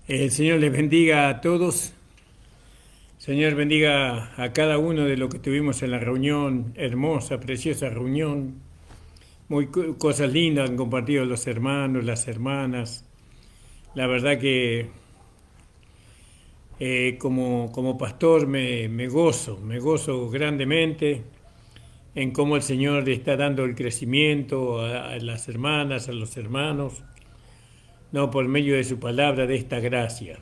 El Señor les bendiga a todos. Señor bendiga a cada uno de los que tuvimos en la reunión, hermosa, preciosa reunión. Cosas lindas han compartido los hermanos, las hermanas. La verdad que como pastor me gozo grandemente en cómo el Señor está dando el crecimiento a las hermanas, a los hermanos, no por medio de su palabra, de esta gracia.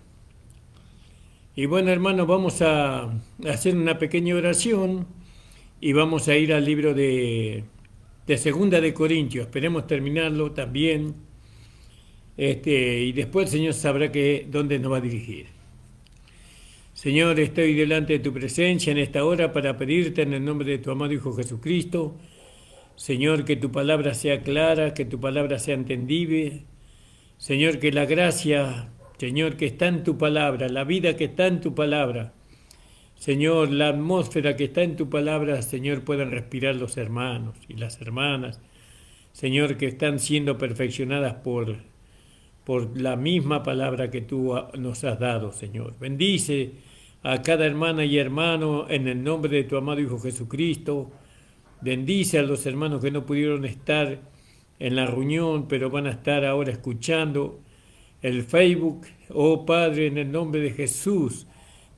Y bueno, hermanos, vamos a hacer una pequeña oración y vamos a ir al libro de Segunda de Corintios. Esperemos terminarlo también. Y después el Señor sabrá dónde nos va a dirigir. Señor, estoy delante de tu presencia en esta hora para pedirte en el nombre de tu amado Hijo Jesucristo, Señor, que tu palabra sea clara, que tu palabra sea entendible. Señor, que la gracia, Señor, que está en tu palabra, la vida que está en tu palabra, Señor, la atmósfera que está en tu palabra, Señor, puedan respirar los hermanos y las hermanas, Señor, que están siendo perfeccionadas por la misma palabra que tú nos has dado, Señor. Bendice a cada hermana y hermano en el nombre de tu amado Hijo Jesucristo. Bendice a los hermanos que no pudieron estar en la reunión, pero van a estar ahora escuchando el Facebook. Oh Padre, en el nombre de Jesús,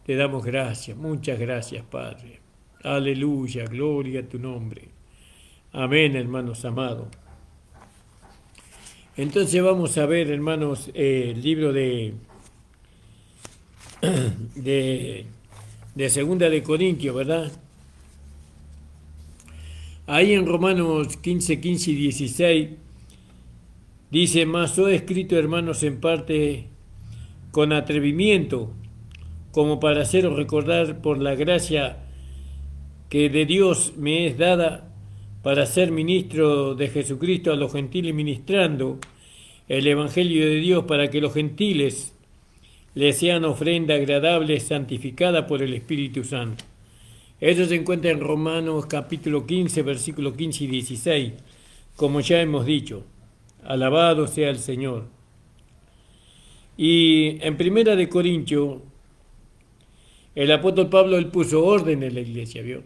te damos gracias. Muchas gracias, Padre. Aleluya, gloria a tu nombre. Amén, hermanos amados. Entonces vamos a ver, hermanos, el libro de Segunda de Corintios, ¿verdad? Ahí en Romanos 15, 15 y 16 dice: mas os he escrito, hermanos, en parte con atrevimiento, como para haceros recordar por la gracia que de Dios me es dada, para ser ministro de Jesucristo a los gentiles, ministrando el Evangelio de Dios, para que los gentiles les sean ofrenda agradable, santificada por el Espíritu Santo. Eso se encuentra en Romanos capítulo 15, versículos 15 y 16, como ya hemos dicho. Alabado sea el Señor. Y en Primera de Corintios, el apóstol Pablo, él puso orden en la iglesia, ¿vio?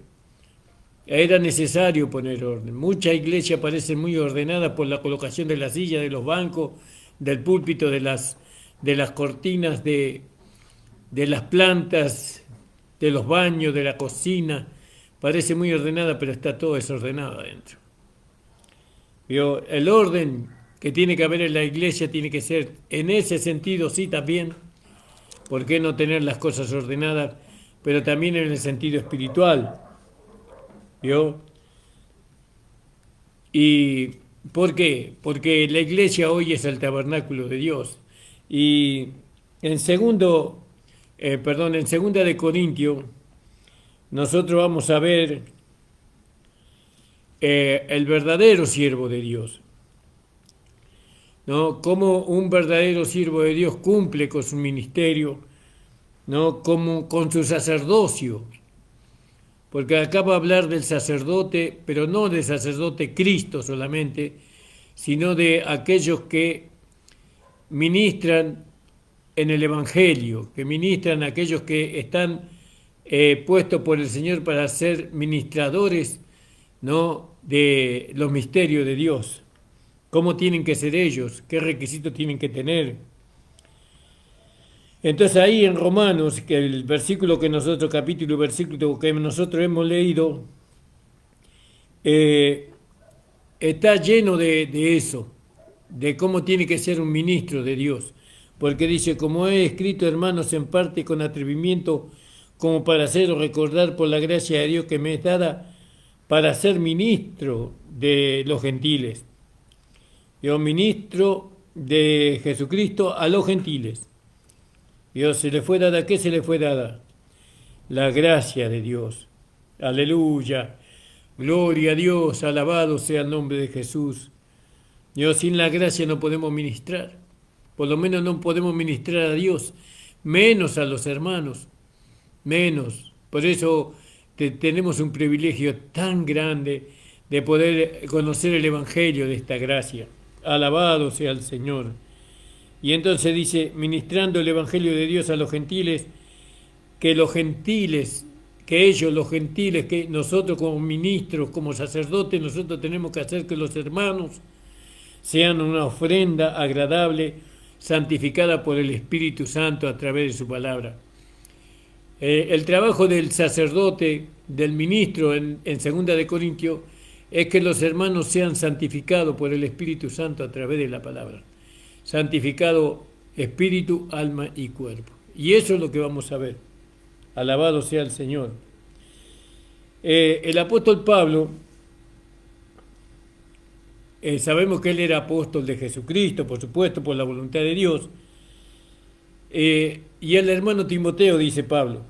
Era necesario poner orden. Muchas iglesias parecen muy ordenadas por la colocación de las sillas, de los bancos, del púlpito, de las cortinas, de las plantas, de los baños, de la cocina. Parece muy ordenada, pero está todo desordenado adentro. ¿Vio? El orden que tiene que haber en la iglesia tiene que ser, en ese sentido sí también, ¿por qué no tener las cosas ordenadas? Pero también en el sentido espiritual. ¿Vio? ¿Y por qué? Porque la iglesia hoy es el tabernáculo de Dios. Y en Segunda de Corintios, nosotros vamos a ver el verdadero siervo de Dios, ¿no? Cómo un verdadero siervo de Dios cumple con su ministerio, ¿no? Como con su sacerdocio. Porque acá va a hablar del sacerdote, pero no del sacerdote Cristo solamente, sino de aquellos que ministran en el Evangelio, que ministran a aquellos que están puestos por el Señor para ser ministradores, ¿no?, de los misterios de Dios. ¿Cómo tienen que ser ellos? ¿Qué requisitos tienen que tener? Entonces ahí en Romanos, que el versículo que nosotros, capítulo y versículo que nosotros hemos leído, está lleno de eso, de cómo tiene que ser un ministro de Dios. Porque dice: como he escrito, hermanos, en parte con atrevimiento, como para haceros recordar por la gracia de Dios que me es dada, para ser ministro de los gentiles. Yo ministro de Jesucristo a los gentiles. Dios se le fue dada, ¿qué se le fue dada? La gracia de Dios. Aleluya. Gloria a Dios, alabado sea el nombre de Jesús. Dios, sin la gracia no podemos ministrar. Por lo menos no podemos ministrar a Dios, menos a los hermanos, menos. Por eso tenemos un privilegio tan grande de poder conocer el Evangelio de esta gracia. Alabado sea el Señor. Y entonces dice, ministrando el Evangelio de Dios a los gentiles, que los gentiles, que ellos, los gentiles, que nosotros como ministros, como sacerdotes, nosotros tenemos que hacer que los hermanos sean una ofrenda agradable, santificada por el Espíritu Santo a través de su palabra. El trabajo del sacerdote, del ministro en 2 de Corintios, es que los hermanos sean santificados por el Espíritu Santo a través de la palabra. Santificado espíritu, alma y cuerpo. Y eso es lo que vamos a ver. Alabado sea el Señor. El apóstol Pablo, sabemos que él era apóstol de Jesucristo, por supuesto, por la voluntad de Dios. Y el hermano Timoteo, dice Pablo.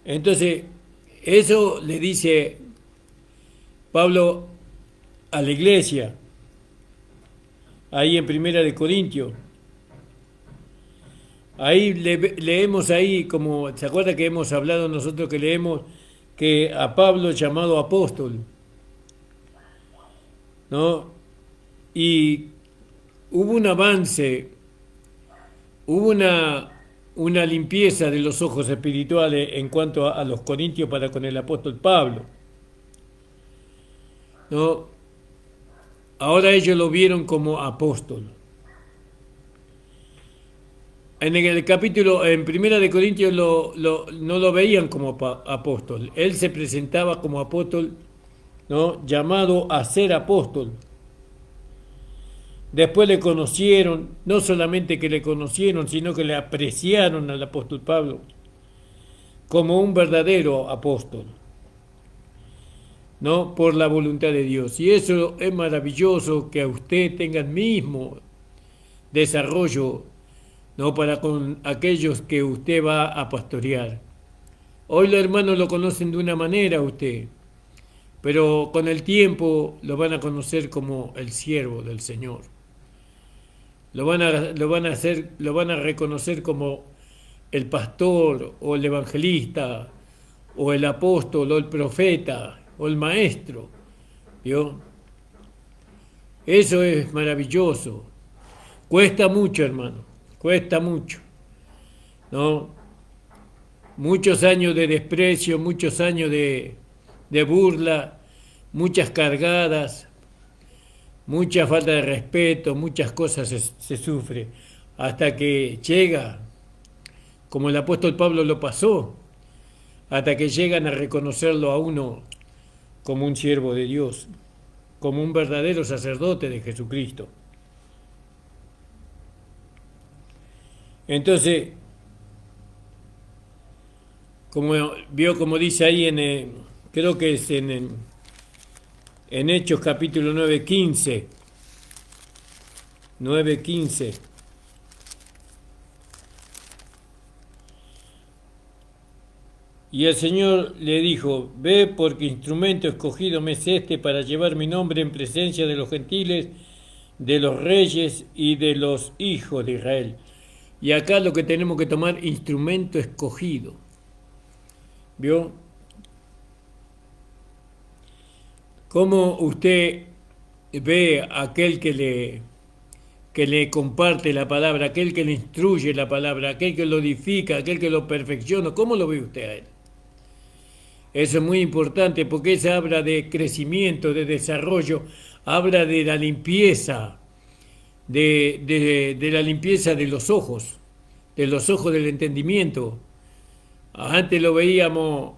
Entonces, eso le dice Pablo a la iglesia, ahí en 1 de Corintios. Ahí leemos ahí, como se acuerda que hemos hablado nosotros que leemos que a Pablo llamado apóstol, ¿no? Y hubo un avance, hubo una limpieza de los ojos espirituales en cuanto a los corintios para con el apóstol Pablo, ¿no? Ahora ellos lo vieron como apóstol. En el capítulo, en 1 de Corintios no lo veían como apóstol. Él se presentaba como apóstol, ¿no? Llamado a ser apóstol. Después le conocieron, no solamente que le conocieron, sino que le apreciaron al apóstol Pablo como un verdadero apóstol, ¿no? Por la voluntad de Dios. Y eso es maravilloso, que a usted tenga el mismo desarrollo, ¿no? Para con aquellos que usted va a pastorear. Hoy los hermanos lo conocen de una manera a usted, pero con el tiempo lo van a conocer como el siervo del Señor. Lo van a reconocer como el pastor o el evangelista o el apóstol o el profeta o el maestro. ¿Vio? Eso es maravilloso. Cuesta mucho, hermano, cuesta mucho, ¿no? Muchos años de desprecio, muchos años de burla, muchas cargadas, mucha falta de respeto, muchas cosas se sufre, hasta que llega, como el apóstol Pablo lo pasó, hasta que llegan a reconocerlo a uno como un siervo de Dios, como un verdadero sacerdote de Jesucristo. Entonces, como dice ahí creo que es en Hechos capítulo 9:15. Y el Señor le dijo: ve, porque instrumento escogido me es este para llevar mi nombre en presencia de los gentiles, de los reyes y de los hijos de Israel. Y acá lo que tenemos que tomar, instrumento escogido. ¿Vio? ¿Cómo usted ve a aquel que le comparte la palabra, aquel que le instruye la palabra, aquel que lo edifica, aquel que lo perfecciona? ¿Cómo lo ve usted a él? Eso es muy importante, porque eso habla de crecimiento, de desarrollo, habla de la limpieza, de la limpieza de los ojos del entendimiento. Antes lo veíamos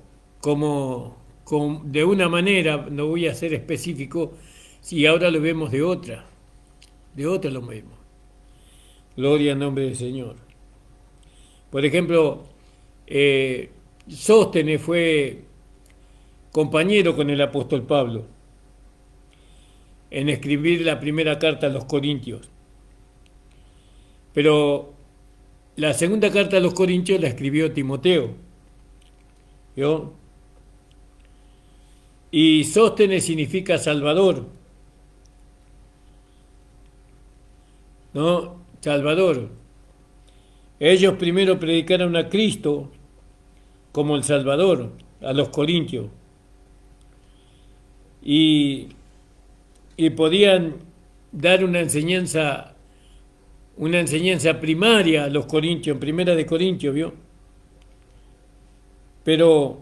de una manera, no voy a ser específico, si ahora lo vemos de otra lo vemos. Gloria al nombre del Señor. Por ejemplo, Sóstenes fue compañero con el apóstol Pablo en escribir la primera carta a los Corintios. Pero la segunda carta a los Corintios la escribió Timoteo. ¿Vio? Y Sóstenes significa Salvador, ¿no? Salvador. Ellos primero predicaron a Cristo como el Salvador a los corintios y podían dar una enseñanza una enseñanza primaria a los corintios, en Primera de Corintios, ¿vio? Pero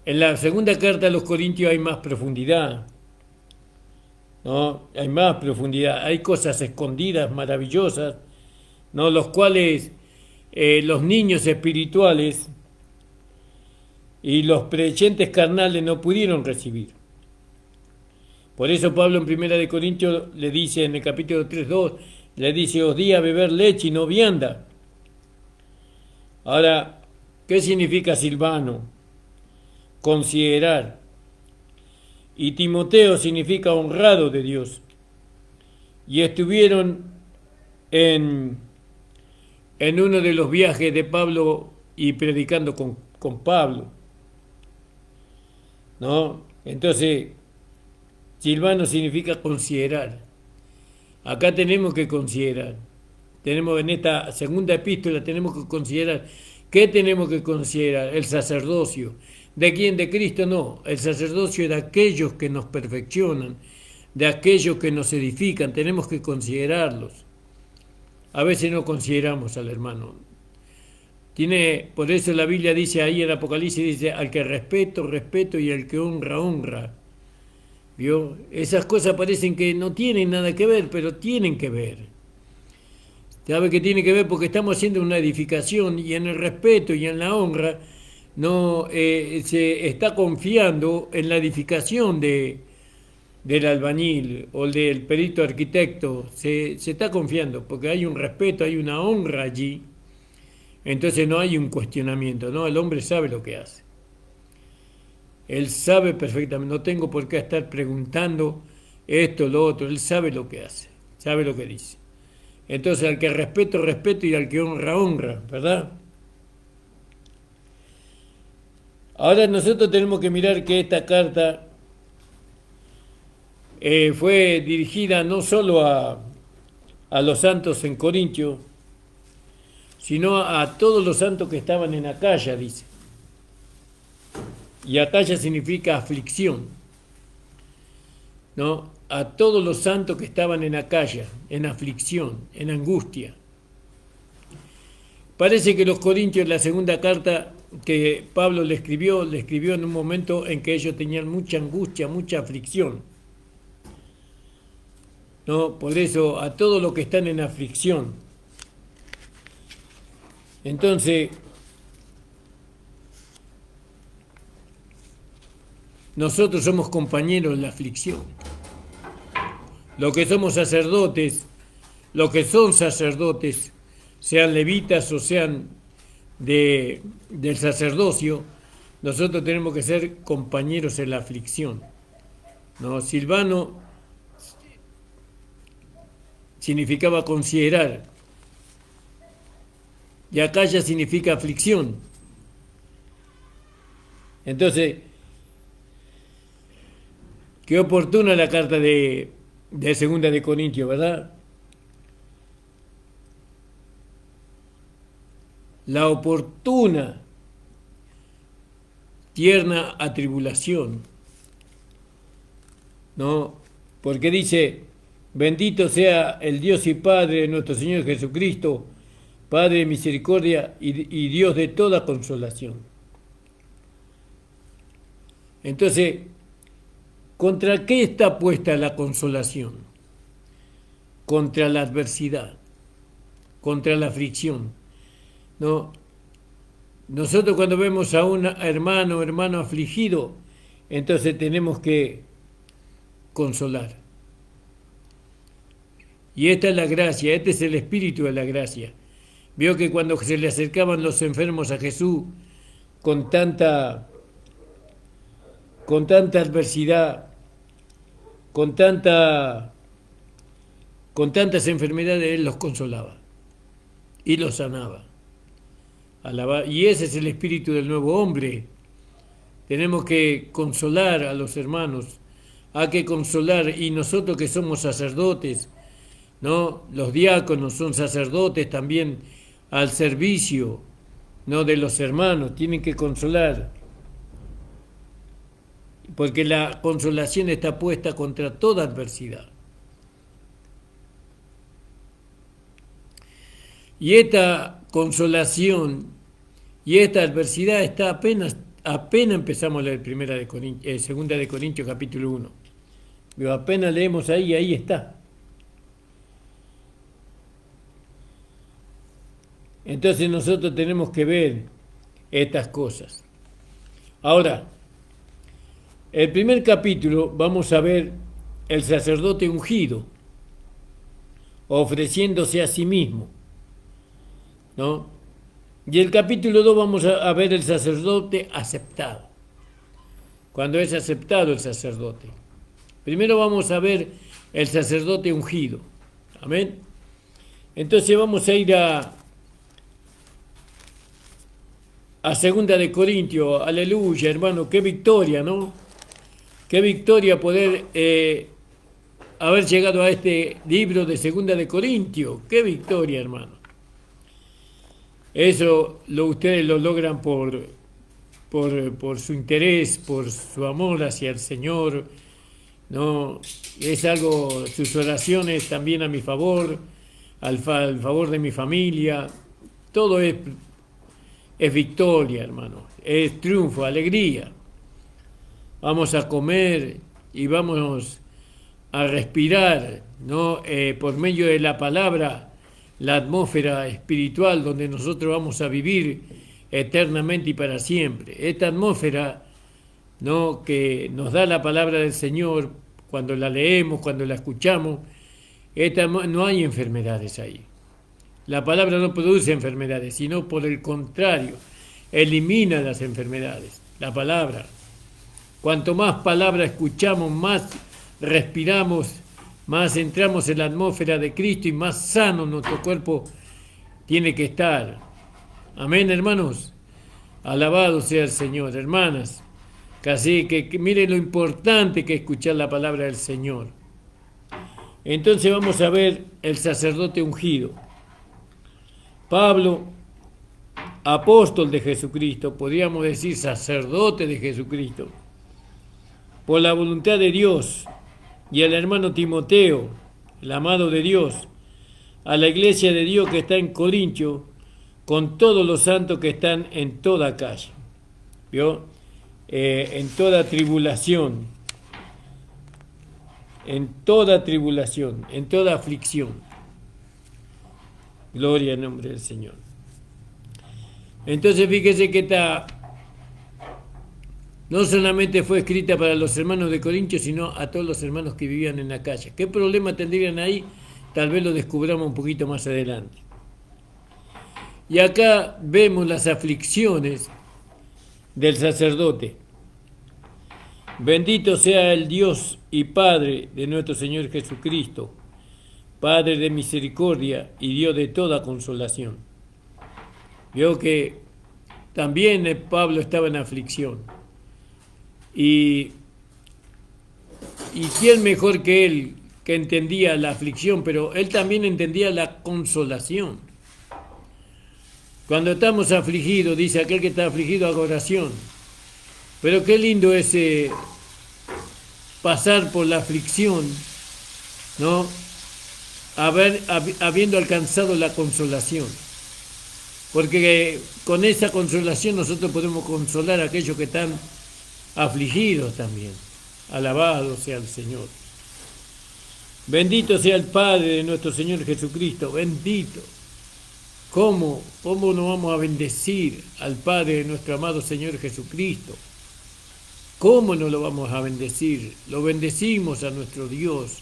en la segunda carta a los corintios hay más profundidad, ¿no? Hay más profundidad, hay cosas escondidas, maravillosas, ¿no? Los cuales los niños espirituales y los creyentes carnales no pudieron recibir. Por eso Pablo en Primera de Corintios le dice en el capítulo 3:2, le dice, os di a beber leche y no vianda. Ahora, ¿qué significa Silvano? Considerar. Y Timoteo significa honrado de Dios. Y estuvieron en uno de los viajes de Pablo y predicando con Pablo, ¿no? Entonces, Silvano significa considerar. Acá tenemos que considerar. Tenemos en esta segunda epístola, tenemos que considerar. ¿Qué tenemos que considerar? El sacerdocio. ¿De quién? De Cristo no. El sacerdocio de aquellos que nos perfeccionan, de aquellos que nos edifican. Tenemos que considerarlos. A veces no consideramos al hermano. Por eso la Biblia dice ahí en Apocalipsis, dice, al que respeto, respeto, y al que honra, honra. ¿Vio? Esas cosas parecen que no tienen nada que ver, pero tienen que ver. ¿Sabe que tiene que ver? Porque estamos haciendo una edificación y en el respeto y en la honra no se está confiando en la edificación del albañil o del perito arquitecto. Se está confiando porque hay un respeto, hay una honra allí. Entonces no hay un cuestionamiento, ¿no? El hombre sabe lo que hace. Él sabe perfectamente, no tengo por qué estar preguntando esto, lo otro. Él sabe lo que hace, sabe lo que dice. Entonces, al que respeto, respeto, y al que honra, honra, ¿verdad? Ahora nosotros tenemos que mirar que esta carta fue dirigida no solo a los santos en Corintio, sino a todos los santos que estaban en Acaya, dice. Y Acaya significa aflicción, ¿no? A todos los santos que estaban en Acaya, en aflicción, en angustia. Parece que los corintios, la segunda carta que Pablo le escribió en un momento en que ellos tenían mucha angustia, mucha aflicción, ¿no? Por eso, a todos los que están en aflicción. Entonces, nosotros somos compañeros en la aflicción. Los que somos sacerdotes, los que son sacerdotes, sean levitas o sean del sacerdocio, nosotros tenemos que ser compañeros en la aflicción, ¿no? Silvano significaba considerar, y Acaya significa aflicción. Entonces, qué oportuna la carta de Segunda de Corintios, ¿verdad? La oportuna, tierna atribulación, ¿no? Porque dice, bendito sea el Dios y Padre de nuestro Señor Jesucristo, Padre de misericordia y Dios de toda consolación. Entonces, ¿contra qué está puesta la consolación? Contra la adversidad, contra la aflicción, ¿no? Nosotros cuando vemos a un hermano afligido, entonces tenemos que consolar. Y esta es la gracia, este es el espíritu de la gracia. Vio que cuando se le acercaban los enfermos a Jesús con tanta adversidad, con tantas enfermedades, Él los consolaba y los sanaba. Y ese es el espíritu del nuevo hombre. Tenemos que consolar a los hermanos, hay que consolar, y nosotros que somos sacerdotes, ¿no? Los diáconos son sacerdotes también al servicio, ¿no?, de los hermanos, tienen que consolar, porque la consolación está puesta contra toda adversidad. Y esta consolación y esta adversidad está apenas empezamos a leer segunda de Corintios capítulo 1. Pero apenas leemos ahí está. Entonces nosotros tenemos que ver estas cosas. Ahora, el primer capítulo vamos a ver el sacerdote ungido, ofreciéndose a sí mismo, ¿no? Y el capítulo 2 vamos a ver el sacerdote aceptado, cuando es aceptado el sacerdote. Primero vamos a ver el sacerdote ungido, amén. Entonces vamos a ir a segunda de Corintios, aleluya, hermano, qué victoria, ¿no? Qué victoria poder haber llegado a este libro de segunda de Corintios, qué victoria, hermano. Eso ustedes lo logran por su interés, por su amor hacia el Señor, ¿no? Es algo, sus oraciones también a mi favor, al favor de mi familia, todo es victoria, hermano, es triunfo, alegría. Vamos a comer y vamos a respirar, ¿no? Por medio de la palabra, la atmósfera espiritual donde nosotros vamos a vivir eternamente y para siempre. Esta atmósfera, ¿no?, que nos da la palabra del Señor, cuando la leemos, cuando la escuchamos, no hay enfermedades ahí. La palabra no produce enfermedades, sino por el contrario, elimina las enfermedades. La palabra. Cuanto más palabra escuchamos, más respiramos, más entramos en la atmósfera de Cristo y más sano nuestro cuerpo tiene que estar. Amén, hermanos. Alabado sea el Señor, hermanas. Así que miren lo importante que es escuchar la palabra del Señor. Entonces vamos a ver el sacerdote ungido. Pablo, apóstol de Jesucristo, podríamos decir sacerdote de Jesucristo, por la voluntad de Dios, y el hermano Timoteo, el amado de Dios, a la iglesia de Dios que está en Corintio, con todos los santos que están en toda calle, ¿vio? En toda tribulación, en toda aflicción. Gloria al nombre del Señor. Entonces fíjese que no solamente fue escrita para los hermanos de Corintios, sino a todos los hermanos que vivían en la calle. ¿Qué problema tendrían ahí? Tal vez lo descubramos un poquito más adelante. Y acá vemos las aflicciones del sacerdote. Bendito sea el Dios y Padre de nuestro Señor Jesucristo, Padre de misericordia y Dios de toda consolación. Veo que también Pablo estaba en aflicción. Y quién mejor que él, que entendía la aflicción, pero él también entendía la consolación. Cuando estamos afligidos, dice aquel que está afligido, haga oración. Pero qué lindo es pasar por la aflicción, ¿no? Habiendo alcanzado la consolación. Porque con esa consolación nosotros podemos consolar a aquellos que están afligidos también. Alabado sea el Señor. Bendito sea el Padre de nuestro Señor Jesucristo. Bendito. ¿Cómo no vamos a bendecir al Padre de nuestro amado Señor Jesucristo? ¿Cómo no lo vamos a bendecir? Lo bendecimos a nuestro Dios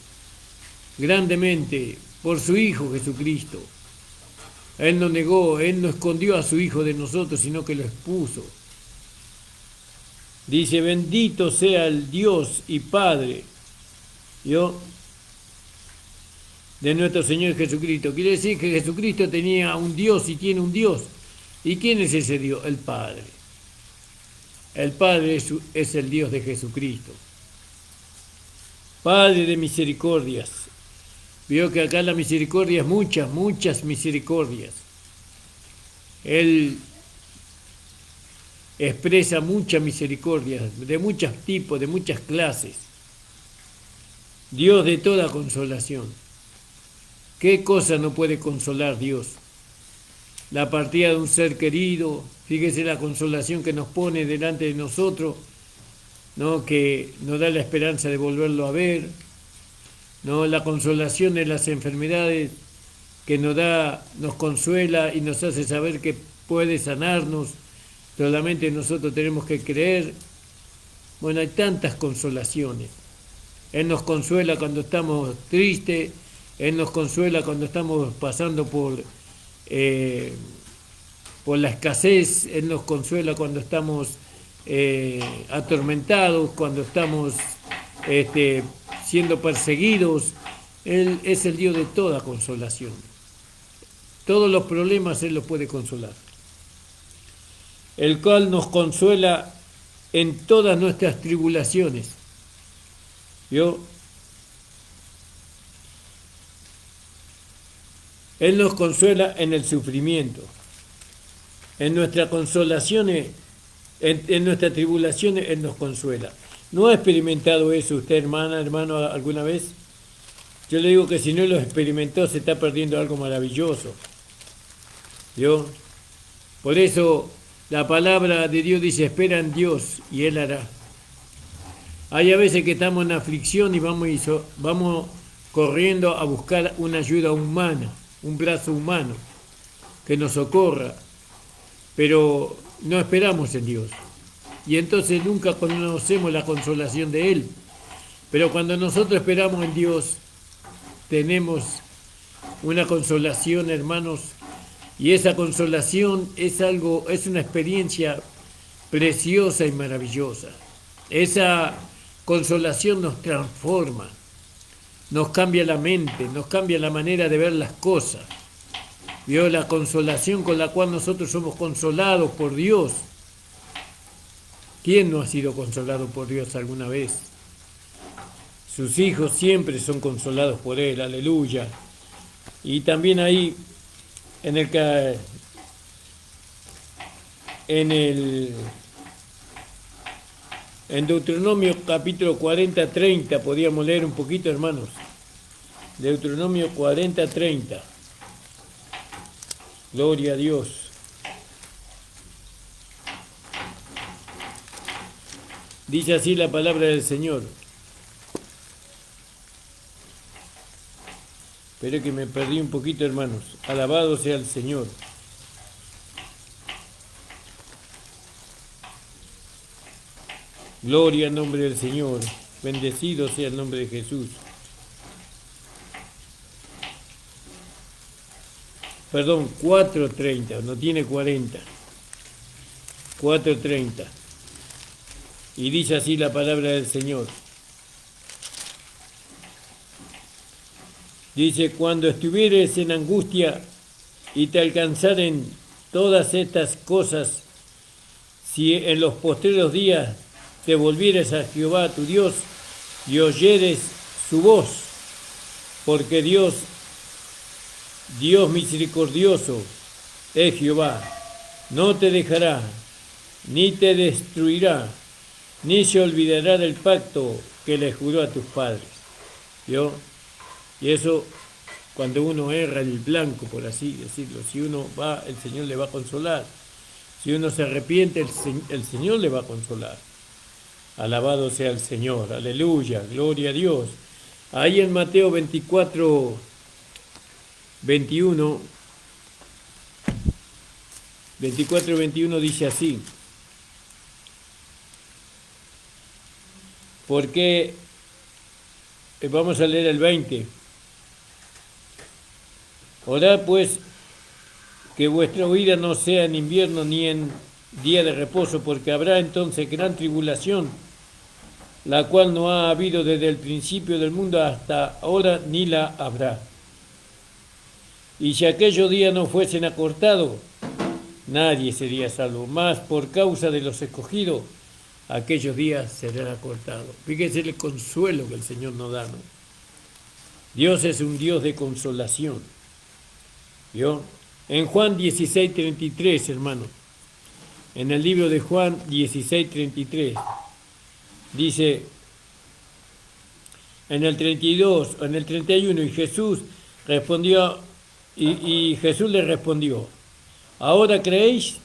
grandemente por su Hijo Jesucristo. Él no negó, Él no escondió a su Hijo de nosotros, sino que lo expuso. Dice, bendito sea el Dios y Padre, ¿yo?, de nuestro Señor Jesucristo. Quiere decir que Jesucristo tenía un Dios y tiene un Dios. ¿Y quién es ese Dios? El Padre. El Padre es el Dios de Jesucristo. Padre de misericordias. Veo que acá la misericordia es muchas misericordias. Él expresa mucha misericordia, de muchos tipos, de muchas clases. Dios de toda consolación. ¿Qué cosa no puede consolar Dios? la partida de un ser querido, fíjese la consolación que nos pone delante de nosotros, ¿no? Que nos da la esperanza de volverlo a ver, ¿no? La consolación de las enfermedades que nos da, nos consuela y nos hace saber que puede sanarnos, solamente nosotros tenemos que creer. Bueno, hay tantas consolaciones. Él nos consuela cuando estamos tristes, Él nos consuela cuando estamos pasando por la escasez, Él nos consuela cuando estamos atormentados, cuando estamos siendo perseguidos. Él es el Dios de toda consolación. Todos los problemas Él los puede consolar. El cual nos consuela en todas nuestras tribulaciones. ¿Vio? Él nos consuela en el sufrimiento. En nuestras consolaciones, en nuestras tribulaciones, Él nos consuela. ¿No ha experimentado eso usted, hermana, hermano, alguna vez? Yo le digo que si no lo experimentó, se está perdiendo algo maravilloso. ¿Vio? Por eso la palabra de Dios dice, espera en Dios y Él hará. Hay a veces que estamos en aflicción y vamos corriendo a buscar una ayuda humana, un brazo humano que nos socorra, pero no esperamos en Dios. Y entonces nunca conocemos la consolación de Él. Pero cuando nosotros esperamos en Dios, tenemos una consolación, hermanos, y esa consolación es una experiencia preciosa y maravillosa. Esa consolación nos transforma, nos cambia la mente, nos cambia la manera de ver las cosas. ¿Vio? La consolación con la cual nosotros somos consolados por Dios. ¿Quién no ha sido consolado por Dios alguna vez? Sus hijos siempre son consolados por Él, aleluya. Y también ahí, en Deuteronomio capítulo 40-30, podíamos leer un poquito, hermanos. Deuteronomio 40-30. Gloria a Dios. Dice así la palabra del Señor. Espero que me perdí un poquito, hermanos. Alabado sea el Señor. Gloria al nombre del Señor. Bendecido sea el nombre de Jesús. Perdón, 4:30, no tiene 40. 4:30. Y dice así la palabra del Señor. Dice, cuando estuvieres en angustia y te alcanzaren todas estas cosas, si en los postreros días te volvieres a Jehová tu Dios y oyeres su voz, porque Dios misericordioso es Jehová, no te dejará, ni te destruirá, ni se olvidará del pacto que le juró a tus padres. ¿Vio? Y eso, cuando uno erra el blanco, por así decirlo, si uno va, el Señor le va a consolar. Si uno se arrepiente, el Señor le va a consolar. Alabado sea el Señor, aleluya, gloria a Dios. Ahí en Mateo 24, 21 dice así. Porque, vamos a leer el 20. Orad pues que vuestra huida no sea en invierno ni en día de reposo, porque habrá entonces gran tribulación, la cual no ha habido desde el principio del mundo hasta ahora, ni la habrá. Y si aquellos días no fuesen acortados, nadie sería salvo. Mas por causa de los escogidos, aquellos días serán acortados. Fíjese el consuelo que el Señor nos da, ¿no? Dios es un Dios de consolación. ¿Vio? En Juan 16:33, hermano, en el libro de Juan 16:33, dice, en el 32, en el 31, y Jesús respondió, y Jesús le respondió, Ahora creéis,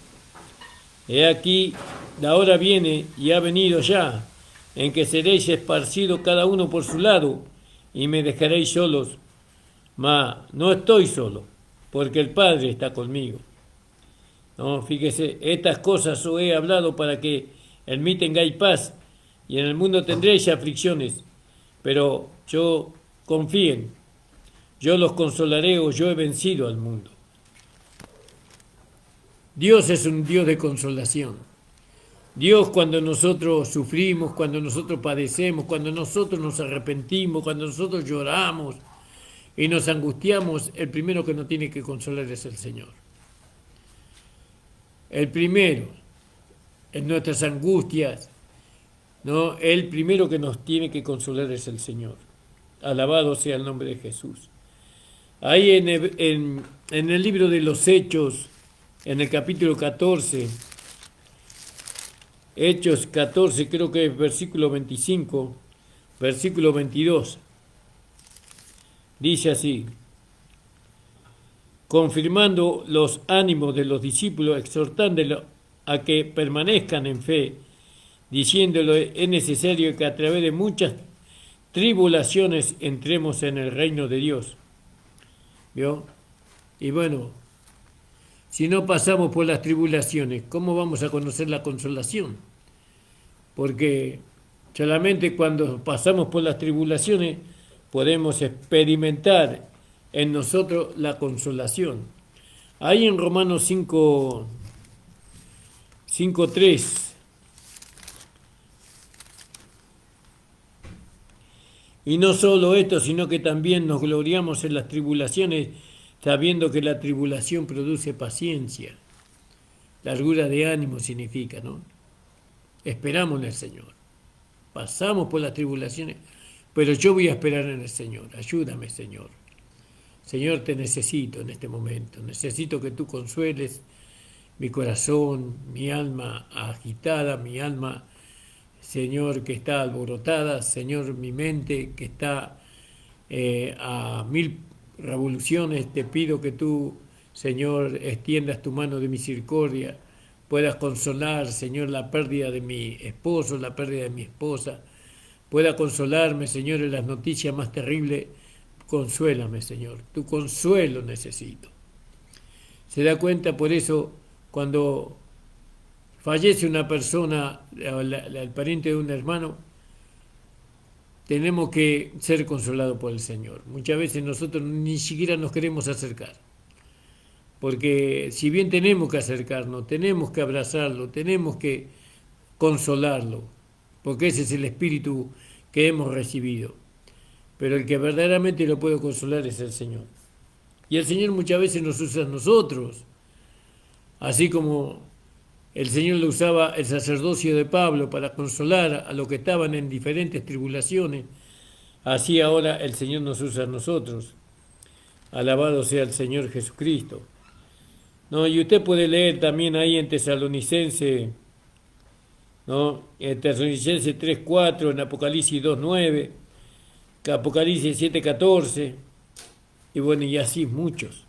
he aquí, la hora viene y ha venido ya, en que seréis esparcidos cada uno por su lado, y me dejaréis solos. Mas no estoy solo, porque el Padre está conmigo. No, fíjese, estas cosas os he hablado para que en mí tengáis paz, y en el mundo tendréis aflicciones, pero confíen, yo los consolaré, o yo he vencido al mundo. Dios es un Dios de consolación. Dios, cuando nosotros sufrimos, cuando nosotros padecemos, cuando nosotros nos arrepentimos, cuando nosotros lloramos y nos angustiamos, el primero que nos tiene que consolar es el Señor. El primero, en nuestras angustias, ¿no? El primero que nos tiene que consolar es el Señor. Alabado sea el nombre de Jesús. Ahí en el libro de los Hechos, en el capítulo 14, Hechos 14, creo que es versículo 25, versículo 22, dice así: confirmando los ánimos de los discípulos, exhortándolos a que permanezcan en fe, diciéndole, es necesario que a través de muchas tribulaciones entremos en el reino de Dios. ¿Vio? Y bueno, si no pasamos por las tribulaciones, ¿cómo vamos a conocer la consolación? Porque solamente cuando pasamos por las tribulaciones podemos experimentar en nosotros la consolación. Ahí en Romanos 5:3. Y no solo esto, sino que también nos gloriamos en las tribulaciones, sabiendo que la tribulación produce paciencia. Largura de ánimo significa, ¿no? Esperamos en el Señor. Pasamos por las tribulaciones, pero yo voy a esperar en el Señor. Ayúdame, Señor. Señor, te necesito en este momento. Necesito que tú consueles mi corazón, mi alma agitada, mi alma, Señor, que está alborotada, Señor, mi mente que está a 1000 revoluciones. Te pido que tú, Señor, extiendas tu mano de misericordia, puedas consolar, Señor, la pérdida de mi esposo, la pérdida de mi esposa, pueda consolarme, Señor, en las noticias más terribles. Consuélame, Señor, tu consuelo necesito. Se da cuenta, por eso, cuando fallece una persona, el pariente de un hermano, tenemos que ser consolados por el Señor. Muchas veces nosotros ni siquiera nos queremos acercar, porque si bien tenemos que acercarnos, tenemos que abrazarlo, tenemos que consolarlo, porque ese es el espíritu que hemos recibido. Pero el que verdaderamente lo puede consolar es el Señor. Y el Señor muchas veces nos usa a nosotros, así como el Señor lo usaba el sacerdocio de Pablo para consolar a los que estaban en diferentes tribulaciones. Así ahora el Señor nos usa a nosotros. Alabado sea el Señor Jesucristo. No, y usted puede leer también ahí en Tesalonicense, ¿no? En Tesalonicense 3:4, en Apocalipsis 2:9, Apocalipsis 7:14, y bueno, y así muchos.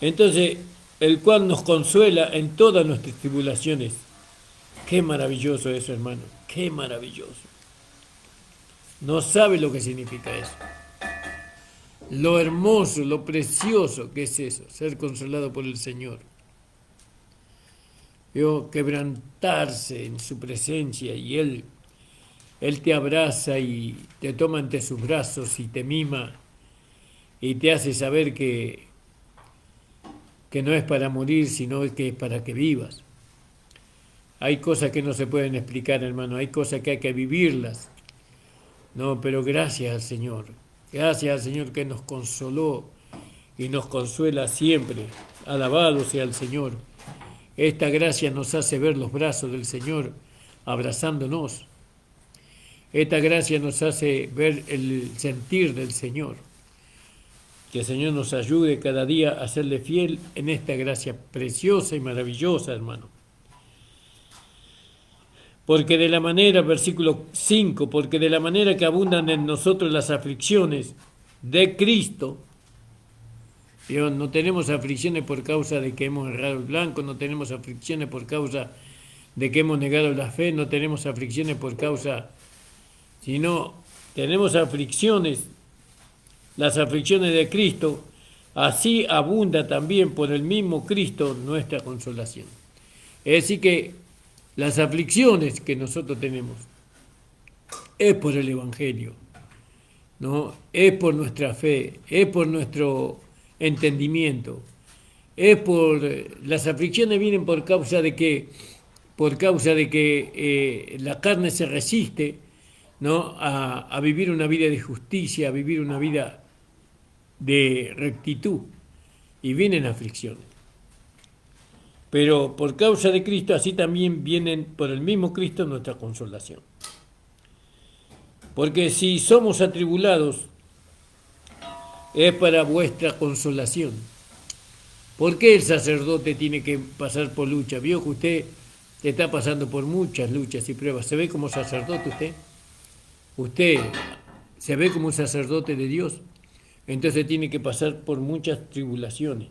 Entonces, el cual nos consuela en todas nuestras tribulaciones. Qué maravilloso eso, hermano, qué maravilloso. No sabe lo que significa eso. Lo hermoso, lo precioso que es eso, ser consolado por el Señor. Yo quebrantarse en su presencia y Él te abraza y te toma entre sus brazos y te mima y te hace saber que no es para morir, sino que es para que vivas. Hay cosas que no se pueden explicar, hermano, hay cosas que hay que vivirlas. No, pero gracias al Señor que nos consoló y nos consuela siempre. Alabado sea el Señor. Esta gracia nos hace ver los brazos del Señor abrazándonos. Esta gracia nos hace ver el sentir del Señor. Que el Señor nos ayude cada día a serle fiel en esta gracia preciosa y maravillosa, hermano. Porque de la manera, versículo 5, porque de la manera que abundan en nosotros las aflicciones de Cristo, ¿Vio? No tenemos aflicciones por causa de que hemos errado el blanco, no tenemos aflicciones por causa de que hemos negado la fe, no tenemos aflicciones por causa, sino tenemos aflicciones, las aflicciones de Cristo, así abunda también por el mismo Cristo nuestra consolación. Es decir que las aflicciones que nosotros tenemos es por el Evangelio, ¿no? Es por nuestra fe, es por nuestro entendimiento, es por las aflicciones vienen por causa de que la carne se resiste, ¿no? a vivir una vida de justicia, a vivir una vida de rectitud, y vienen aflicciones. Pero por causa de Cristo, así también vienen por el mismo Cristo nuestra consolación. Porque si somos atribulados, es para vuestra consolación. ¿Por qué el sacerdote tiene que pasar por lucha? Vio que usted está pasando por muchas luchas y pruebas. ¿Se ve como sacerdote usted? Usted se ve como un sacerdote de Dios. Entonces tiene que pasar por muchas tribulaciones.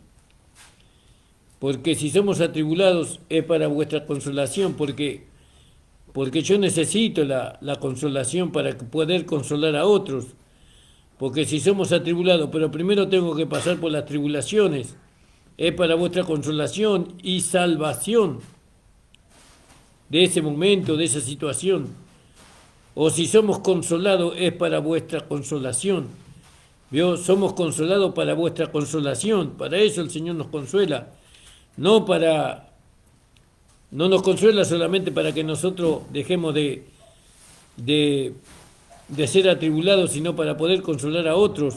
Porque si somos atribulados es para vuestra consolación, porque yo necesito la consolación para poder consolar a otros. Porque si somos atribulados, pero primero tengo que pasar por las tribulaciones, es para vuestra consolación y salvación de ese momento, de esa situación. O si somos consolados, es para vuestra consolación. ¿Vio? Somos consolados para vuestra consolación. Para eso el Señor nos consuela. No nos consuela solamente para que nosotros dejemos de ser atribulados, sino para poder consolar a otros.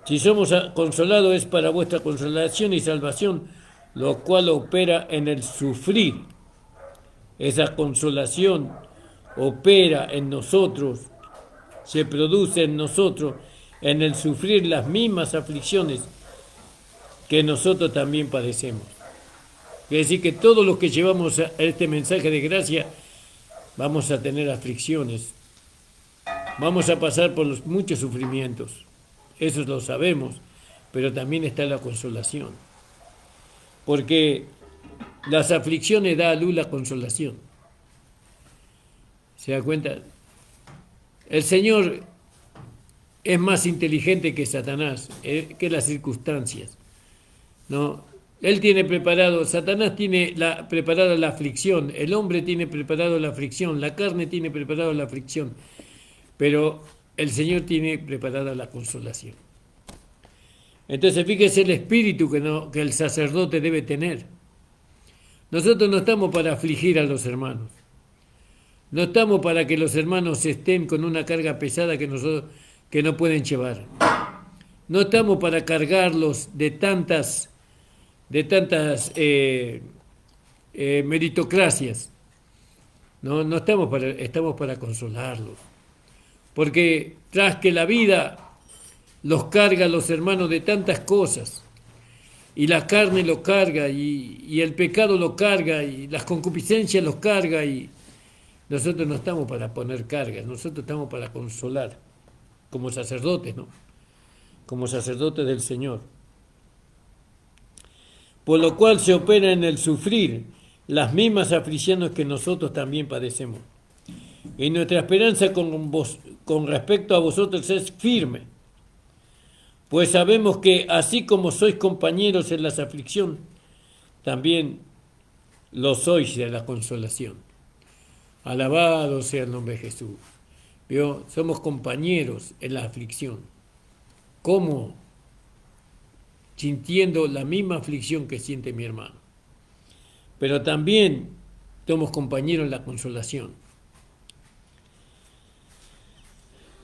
Si somos consolados es para vuestra consolación y salvación, lo cual opera en el sufrir. Esa consolación opera en nosotros, se produce en nosotros, en el sufrir las mismas aflicciones que nosotros también padecemos. Es decir, que todos los que llevamos a este mensaje de gracia vamos a tener aflicciones, vamos a pasar por muchos sufrimientos, eso lo sabemos, pero también está la consolación, porque las aflicciones da a luz la consolación. ¿Se da cuenta? El Señor es más inteligente que Satanás, que las circunstancias, ¿no? Él tiene preparado, Satanás tiene preparada la aflicción, el hombre tiene preparado la aflicción, la carne tiene preparado la aflicción, pero el Señor tiene preparada la consolación. Entonces fíjese el espíritu que el sacerdote debe tener. Nosotros no estamos para afligir a los hermanos, no estamos para que los hermanos estén con una carga pesada que no pueden llevar, no estamos para cargarlos de tantas meritocracias. No estamos para consolarlos. Porque tras que la vida los carga a los hermanos de tantas cosas, y la carne lo carga, y el pecado lo carga, y las concupiscencias los carga, y nosotros no estamos para poner cargas, nosotros estamos para consolar, como sacerdotes, ¿no? Como sacerdotes del Señor. Por lo cual se opera en el sufrir las mismas aflicciones que nosotros también padecemos. Y nuestra esperanza con respecto a vosotros es firme, pues sabemos que así como sois compañeros en la aflicción, también lo sois de la consolación. Alabado sea el nombre de Jesús. ¿Vio? Somos compañeros en la aflicción. ¿Cómo? Sintiendo la misma aflicción que siente mi hermano. Pero también somos compañeros en la consolación.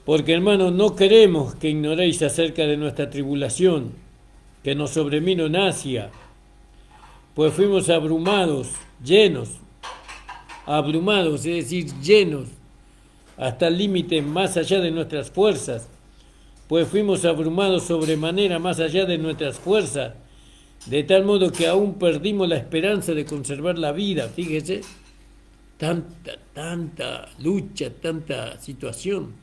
Porque, hermanos, no queremos que ignoréis acerca de nuestra tribulación que nos sobrevino en Asia, pues fuimos abrumados, es decir, llenos hasta el límite más allá de nuestras fuerzas, pues fuimos abrumados sobremanera más allá de nuestras fuerzas, de tal modo que aún perdimos la esperanza de conservar la vida. Fíjese, tanta lucha, tanta situación.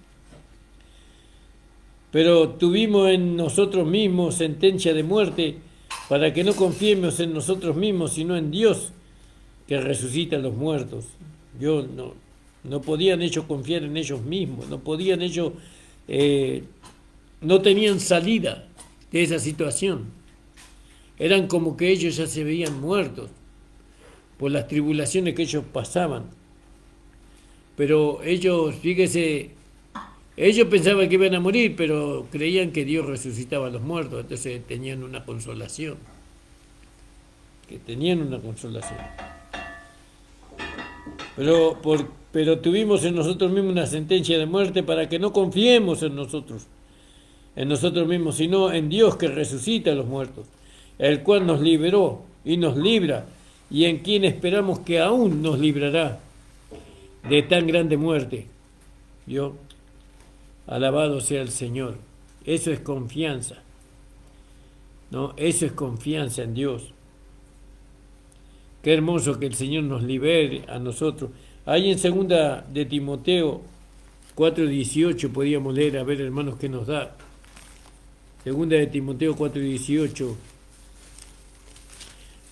pero tuvimos en nosotros mismos sentencia de muerte para que no confiemos en nosotros mismos, sino en Dios que resucita a los muertos. No podían ellos confiar en ellos mismos, no podían ellos, no tenían salida de esa situación. Eran como que ellos ya se veían muertos por las tribulaciones que ellos pasaban. Pero ellos, fíjese, ellos pensaban que iban a morir, pero creían que Dios resucitaba a los muertos, entonces tenían una consolación. Pero tuvimos en nosotros mismos una sentencia de muerte para que no confiemos en nosotros mismos, sino en Dios que resucita a los muertos, el cual nos liberó y nos libra, y en quien esperamos que aún nos librará de tan grande muerte. ¿Vio? Alabado sea el Señor. Eso es confianza. ¿No? Eso es confianza en Dios. Qué hermoso que el Señor nos libere a nosotros. Ahí en 2 de Timoteo 4:18 podíamos leer, a ver hermanos qué nos da. 2 de Timoteo 4:18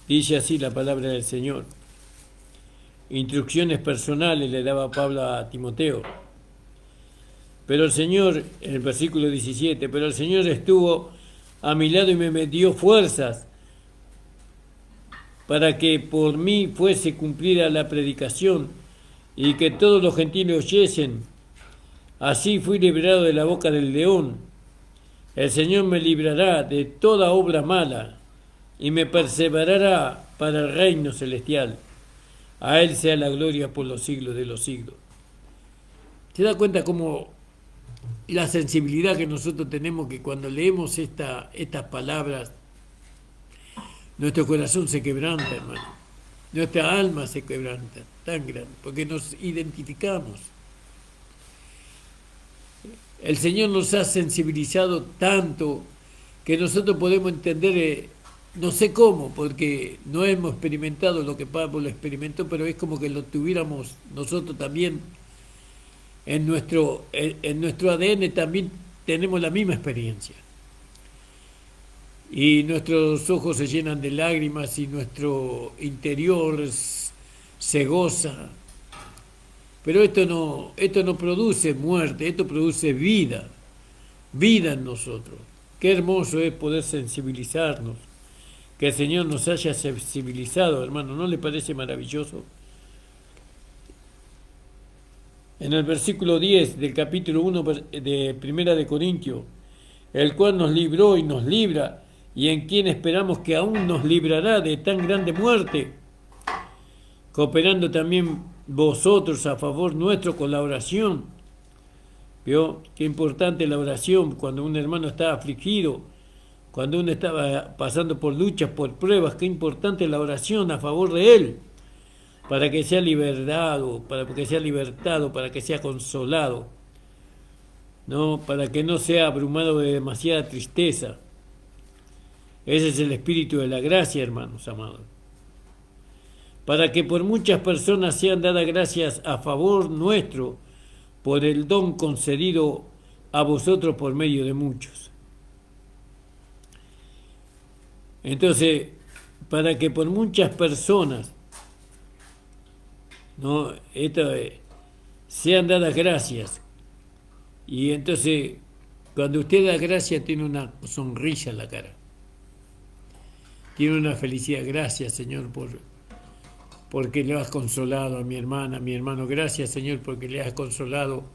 dice así la palabra del Señor. Instrucciones personales le daba Pablo a Timoteo. Pero el Señor, en el versículo 17, pero el Señor estuvo a mi lado y me dio fuerzas para que por mí fuese cumplida la predicación y que todos los gentiles oyesen. Así fui librado de la boca del león. El Señor me librará de toda obra mala y me perseverará para el reino celestial. A Él sea la gloria por los siglos de los siglos. ¿Se da cuenta cómo la sensibilidad que nosotros tenemos, que cuando leemos estas palabras, nuestro corazón se quebranta, hermano? Nuestra alma se quebranta, tan grande, porque nos identificamos. El Señor nos ha sensibilizado tanto que nosotros podemos entender, no sé cómo, porque no hemos experimentado lo que Pablo experimentó, pero es como que lo tuviéramos nosotros también en nuestro ADN, también tenemos la misma experiencia. Y nuestros ojos se llenan de lágrimas y nuestro interior se goza. Pero esto no produce muerte, esto produce vida en nosotros. Qué hermoso es poder sensibilizarnos, que el Señor nos haya sensibilizado, hermano, ¿no le parece maravilloso? En el versículo 10 del capítulo 1 de Primera de Corintios, el cual nos libró y nos libra, y en quien esperamos que aún nos librará de tan grande muerte, cooperando también vosotros a favor nuestro con la oración. ¿Vio? Qué importante la oración cuando un hermano está afligido, cuando uno está pasando por luchas, por pruebas. Qué importante la oración a favor de él, para que sea liberado, para que sea libertado, para que sea consolado, ¿no? Para que no sea abrumado de demasiada tristeza. Ese es el espíritu de la gracia, hermanos amados. Para que por muchas personas sean dadas gracias a favor nuestro, por el don concedido a vosotros por medio de muchos. Entonces, para que por muchas personas, ¿no? Sean dadas gracias. Y entonces, cuando usted da gracias, tiene una sonrisa en la cara. Tiene una felicidad. Gracias, Señor, porque le has consolado a mi hermana, a mi hermano. Gracias, Señor, porque le has consolado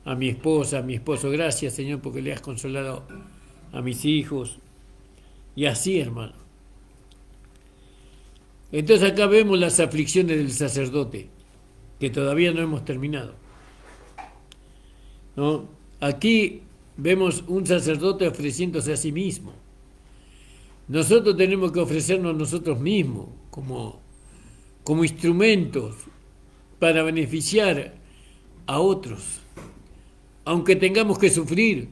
a mi esposa, a mi esposo. Gracias, Señor, porque le has consolado a mis hijos. Y así, hermano. Entonces acá vemos las aflicciones del sacerdote, que todavía no hemos terminado, ¿no? Aquí vemos un sacerdote ofreciéndose a sí mismo. Nosotros tenemos que ofrecernos a nosotros mismos como instrumentos para beneficiar a otros. Aunque tengamos que sufrir,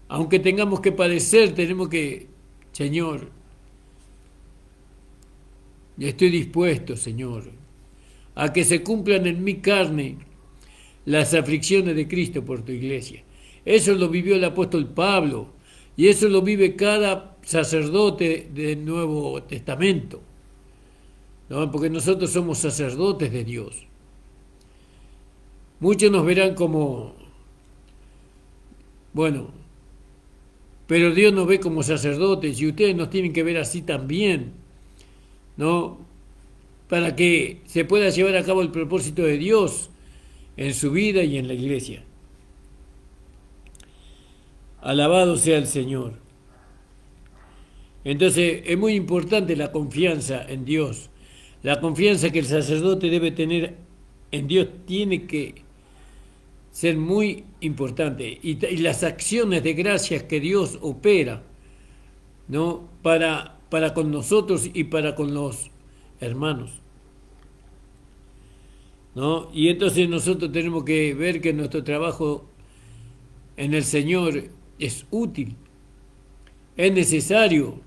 aunque tengamos que padecer, tenemos que, Señor, estoy dispuesto, Señor, a que se cumplan en mi carne las aflicciones de Cristo por tu iglesia. Eso lo vivió el apóstol Pablo y eso lo vive cada sacerdote del Nuevo Testamento, ¿no? Porque nosotros somos sacerdotes de Dios. Muchos nos verán como, bueno, pero Dios nos ve como sacerdotes y ustedes nos tienen que ver así también, ¿no? Para que se pueda llevar a cabo el propósito de Dios en su vida y en la iglesia. Alabado sea el Señor. Entonces es muy importante la confianza en Dios. La confianza que el sacerdote debe tener en Dios tiene que ser muy importante. Y las acciones de gracias que Dios opera, ¿no? para con nosotros y para con los hermanos, ¿no? Y entonces nosotros tenemos que ver que nuestro trabajo en el Señor es útil, es necesario.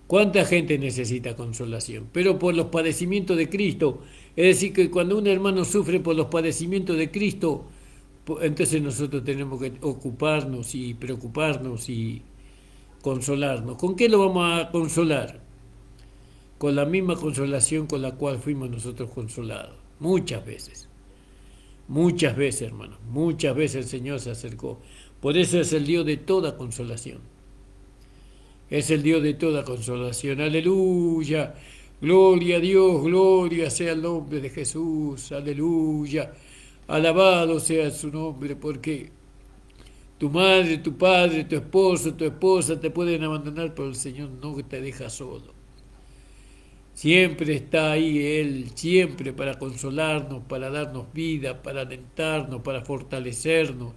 ¿Cuánta gente necesita consolación? Pero por los padecimientos de Cristo. Es decir, que cuando un hermano sufre por los padecimientos de Cristo, entonces nosotros tenemos que ocuparnos y preocuparnos y consolarnos. ¿Con qué lo vamos a consolar? Con la misma consolación con la cual fuimos nosotros consolados. Muchas veces, hermanos, muchas veces el Señor se acercó. Por eso es el Dios de toda consolación. Es el Dios de toda consolación. Aleluya. Gloria a Dios, gloria sea el nombre de Jesús. Aleluya. Alabado sea su nombre, porque tu madre, tu padre, tu esposo, tu esposa te pueden abandonar, pero el Señor no te deja solo. Siempre está ahí Él, siempre para consolarnos, para darnos vida, para alentarnos, para fortalecernos,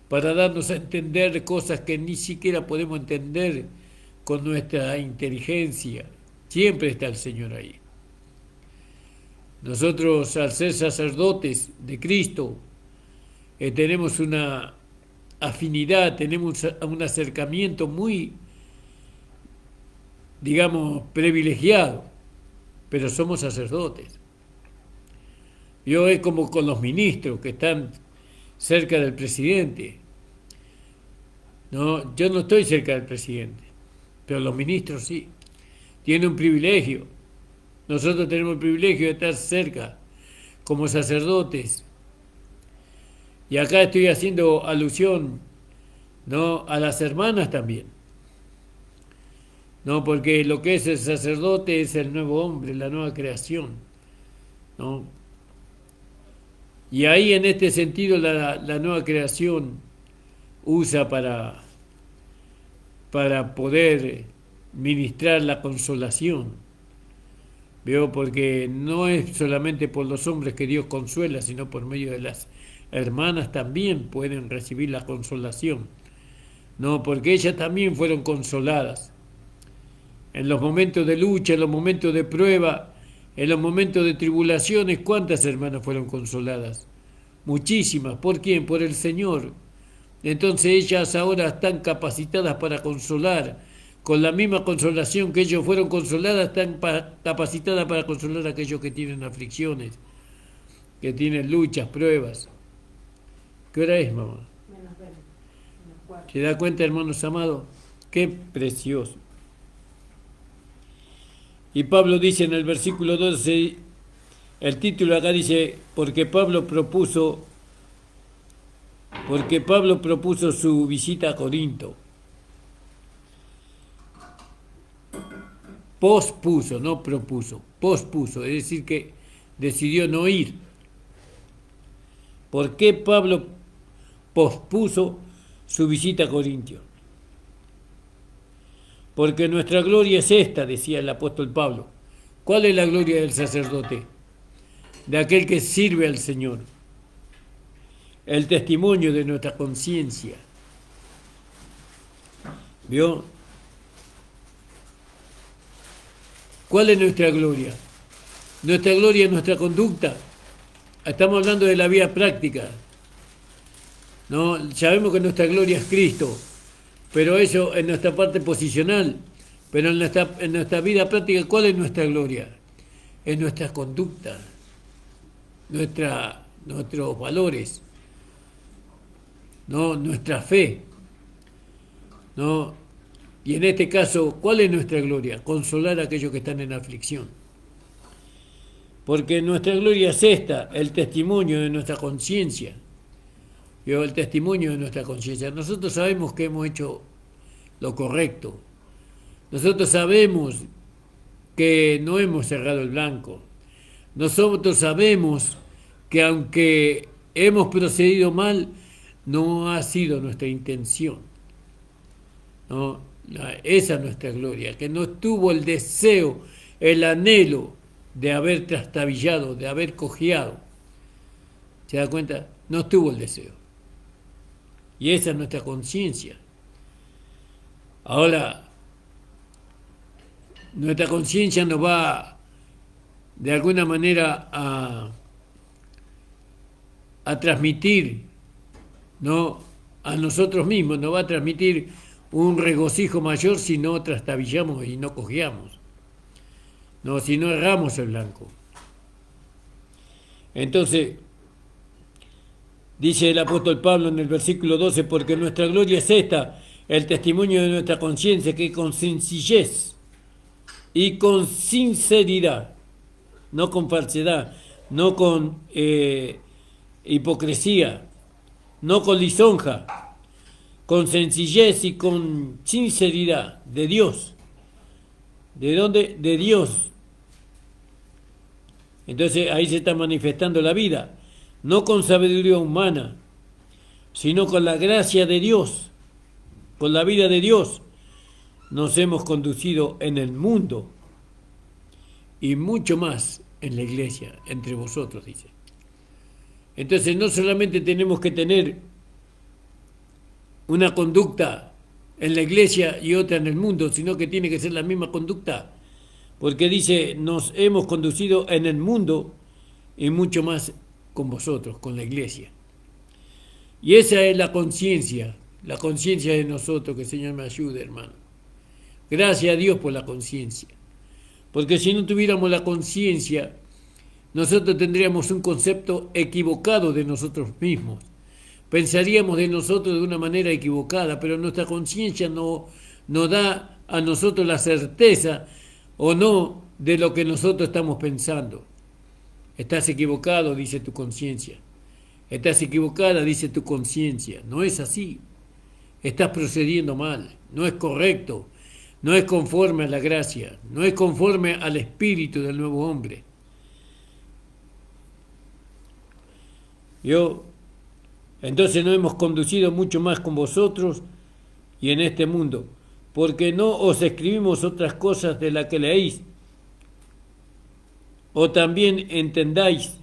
para darnos a entender cosas que ni siquiera podemos entender con nuestra inteligencia. Siempre está el Señor ahí. Nosotros, al ser sacerdotes de Cristo, tenemos una afinidad, tenemos un acercamiento muy, digamos, privilegiado, pero somos sacerdotes. Yo es como con los ministros que están cerca del presidente. No, yo no estoy cerca del presidente, pero los ministros sí. Tienen un privilegio. Nosotros tenemos el privilegio de estar cerca como sacerdotes. Y acá estoy haciendo alusión, ¿no?, a las hermanas también. No, porque lo que es el sacerdote es el nuevo hombre, la nueva creación, ¿no? Y ahí en este sentido la nueva creación usa para poder ministrar la consolación. ¿Veo? Porque no es solamente por los hombres que Dios consuela, sino por medio de las hermanas también pueden recibir la consolación. No, porque ellas también fueron consoladas. En los momentos de lucha, en los momentos de prueba, en los momentos de tribulaciones, ¿cuántas hermanas fueron consoladas? Muchísimas. ¿Por quién? Por el Señor. Entonces ellas ahora están capacitadas para consolar. Con la misma consolación que ellos fueron consoladas, están capacitadas para consolar a aquellos que tienen aflicciones, que tienen luchas, pruebas. ¿Qué hora es, mamá? ¿Se da cuenta, hermanos amados? Qué precioso. Y Pablo dice en el versículo 12, el título acá dice, porque Pablo propuso su visita a Corinto. Pospuso, no propuso, pospuso, es decir que decidió no ir. ¿Por qué Pablo pospuso su visita a Corintio? Porque nuestra gloria es esta, decía el apóstol Pablo. ¿Cuál es la gloria del sacerdote? De aquel que sirve al Señor. El testimonio de nuestra conciencia. ¿Vio? ¿Cuál es nuestra gloria? Nuestra gloria es nuestra conducta. Estamos hablando de la vida práctica. ¿No? Sabemos que nuestra gloria es Cristo, pero eso en nuestra parte posicional. Pero en nuestra vida práctica, ¿cuál es nuestra gloria? Es nuestra conducta, nuestros valores. ¿no? Nuestra fe, ¿no? Y en este caso, ¿cuál es nuestra gloria? Consolar a aquellos que están en aflicción. Porque nuestra gloria es esta, el testimonio de nuestra conciencia. El testimonio de nuestra conciencia. Nosotros sabemos que hemos hecho lo correcto. Nosotros sabemos que no hemos cerrado el blanco. Nosotros sabemos que aunque hemos procedido mal, no ha sido nuestra intención, ¿no? Esa es nuestra gloria, que no tuvo el deseo, el anhelo de haber trastabillado, de haber cojeado. ¿Se da cuenta? No tuvo el deseo. Y esa es nuestra conciencia. Ahora, nuestra conciencia nos va de alguna manera a transmitir, ¿no?, a nosotros mismos, nos va a transmitir un regocijo mayor si no trastabillamos y no cojeamos, no, si no erramos el blanco. Entonces, dice el apóstol Pablo en el versículo 12, porque nuestra gloria es esta, el testimonio de nuestra conciencia, que con sencillez y con sinceridad, no con falsedad, no con hipocresía, no con lisonja, con sencillez y con sinceridad de Dios. ¿De dónde? De Dios. Entonces ahí se está manifestando la vida, no con sabiduría humana, sino con la gracia de Dios, con la vida de Dios. Nos hemos conducido en el mundo y mucho más en la iglesia, entre vosotros, dice. Entonces no solamente tenemos que tener una conducta en la iglesia y otra en el mundo, sino que tiene que ser la misma conducta, porque dice, nos hemos conducido en el mundo y mucho más con vosotros, con la iglesia. Y esa es la conciencia de nosotros, que el Señor me ayude, hermano. Gracias a Dios por la conciencia, porque si no tuviéramos la conciencia, nosotros tendríamos un concepto equivocado de nosotros mismos. Pensaríamos de nosotros de una manera equivocada, pero nuestra conciencia no da a nosotros la certeza o no de lo que nosotros estamos pensando. Estás equivocado, dice tu conciencia. Estás equivocada, dice tu conciencia. No es así. Estás procediendo mal. No es correcto. No es conforme a la gracia. No es conforme al espíritu del nuevo hombre. Entonces nos hemos conducido mucho más con vosotros y en este mundo, porque no os escribimos otras cosas de las que leéis, o también entendáis,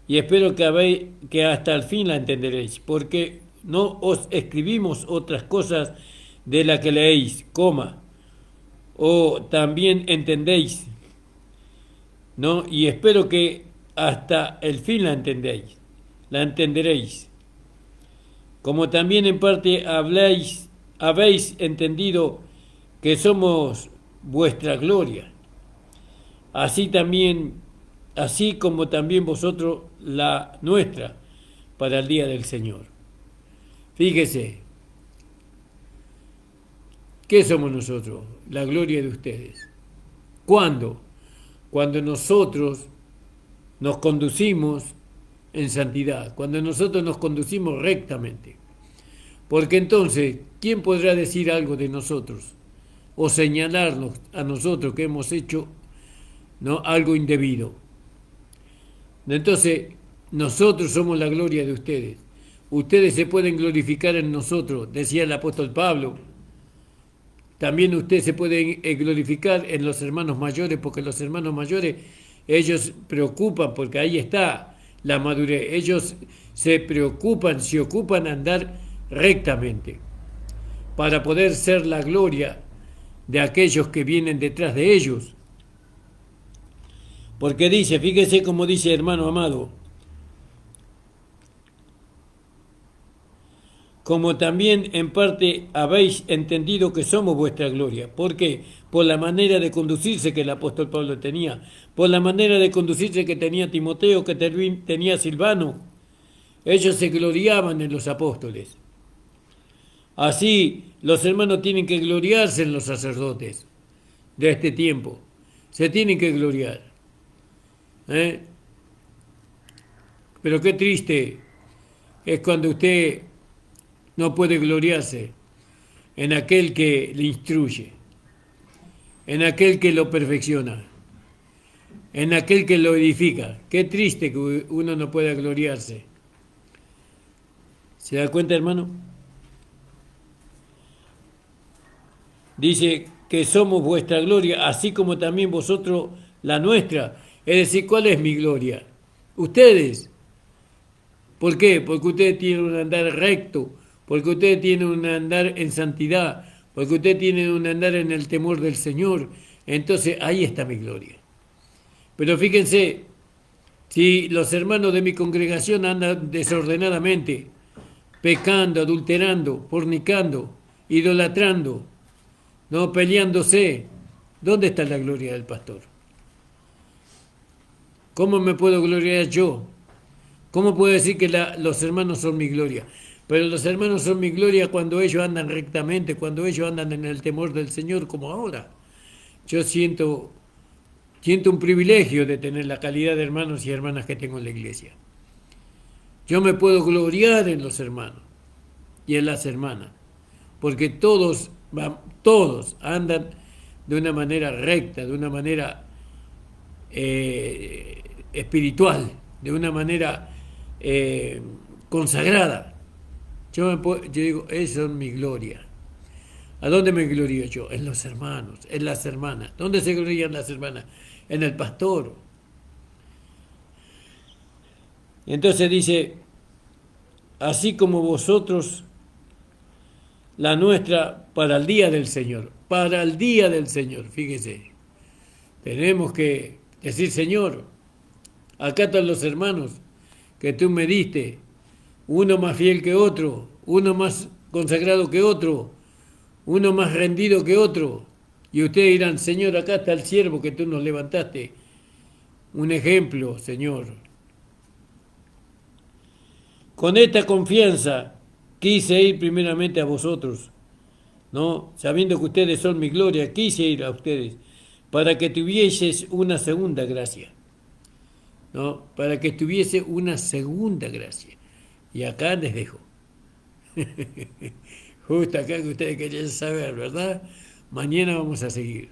y espero que hasta el fin la entenderéis, porque no os escribimos otras cosas de las que leéis, o también entendéis, ¿no? Y espero que hasta el fin la entenderéis. Como también en parte habéis entendido que somos vuestra gloria, así como también vosotros la nuestra para el día del Señor. Fíjese, ¿qué somos nosotros? La gloria de ustedes. ¿Cuándo? Cuando nosotros nos conducimos en santidad, cuando nosotros nos conducimos rectamente. Porque entonces, ¿quién podrá decir algo de nosotros o señalarnos a nosotros que hemos hecho, ¿no?, algo indebido? Entonces, nosotros somos la gloria de ustedes. Ustedes se pueden glorificar en nosotros, decía el apóstol Pablo. También ustedes se pueden glorificar en los hermanos mayores, porque los hermanos mayores, ellos preocupan, porque ahí está la madurez. Ellos se ocupan a andar rectamente para poder ser la gloria de aquellos que vienen detrás de ellos. Porque dice, fíjese como dice, hermano amado, como también en parte habéis entendido que somos vuestra gloria. ¿Por qué? Por la manera de conducirse que el apóstol Pablo tenía, por la manera de conducirse que tenía Timoteo, que tenía Silvano, Ellos se gloriaban en los apóstoles. Así, los hermanos tienen que gloriarse en los sacerdotes de este tiempo. Se tienen que gloriar. ¿Eh? Pero qué triste es cuando usted no puede gloriarse en aquel que le instruye, en aquel que lo perfecciona, en aquel que lo edifica. Qué triste que uno no pueda gloriarse. ¿Se da cuenta, hermano? Dice que somos vuestra gloria, así como también vosotros la nuestra. Es decir, ¿cuál es mi gloria? Ustedes. ¿Por qué? Porque ustedes tienen un andar recto, porque ustedes tienen un andar en santidad, porque ustedes tienen un andar en el temor del Señor. Entonces ahí está mi gloria. Pero fíjense, si los hermanos de mi congregación andan desordenadamente, pecando, adulterando, fornicando, idolatrando, no peleándose, ¿dónde está la gloria del pastor? ¿Cómo me puedo gloriar yo? ¿Cómo puedo decir que los hermanos son mi gloria? Pero los hermanos son mi gloria cuando ellos andan rectamente, cuando ellos andan en el temor del Señor, como ahora. Yo siento un privilegio de tener la calidad de hermanos y hermanas que tengo en la iglesia. Yo me puedo gloriar en los hermanos y en las hermanas, porque todos andan de una manera recta, de una manera espiritual, de una manera consagrada. Yo digo, eso es mi gloria. ¿A dónde me glorio yo? En los hermanos, en las hermanas. ¿Dónde se glorían las hermanas? En el pastor. Y entonces dice, así como vosotros, la nuestra para el día del Señor. Para el día del Señor, fíjese. Tenemos que decir, Señor, acá están los hermanos que tú me diste, uno más fiel que otro, uno más consagrado que otro, uno más rendido que otro. Y ustedes dirán, Señor, acá está el siervo que tú nos levantaste. Un ejemplo, Señor. Con esta confianza quise ir primeramente a vosotros, ¿no? Sabiendo que ustedes son mi gloria, quise ir a ustedes para que tuvieses una segunda gracia, ¿no? Para que tuviese una segunda gracia. Y acá les dejo. Justo acá que ustedes querían saber, ¿verdad? Mañana vamos a seguir.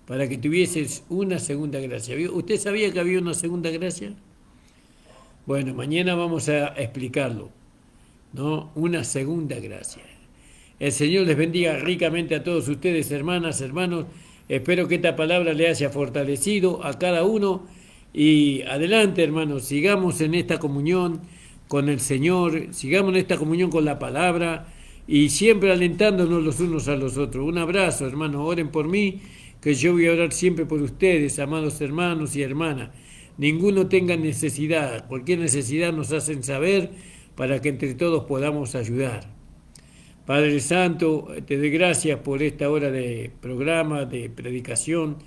Para que tuvieses una segunda gracia. ¿Usted sabía que había una segunda gracia? Bueno, mañana vamos a explicarlo, ¿no? Una segunda gracia. El Señor les bendiga ricamente a todos ustedes, hermanas, hermanos. Espero que esta palabra le haya fortalecido a cada uno. Y adelante, hermanos, sigamos en esta comunión con el Señor, sigamos en esta comunión con la palabra y siempre alentándonos los unos a los otros. Un abrazo, hermanos, oren por mí, que yo voy a orar siempre por ustedes, amados hermanos y hermanas. Ninguno tenga necesidad, cualquier necesidad nos hacen saber para que entre todos podamos ayudar. Padre Santo, te doy gracias por esta hora de programa, de predicación.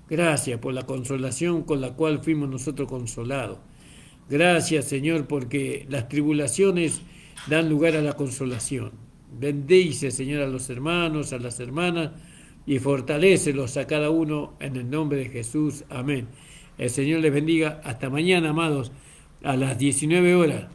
Gracias por la consolación con la cual fuimos nosotros consolados. Gracias, Señor, porque las tribulaciones dan lugar a la consolación. Bendice, Señor, a los hermanos, a las hermanas y fortalécelos a cada uno en el nombre de Jesús. Amén. El Señor les bendiga. Hasta mañana, amados, a las 19 horas.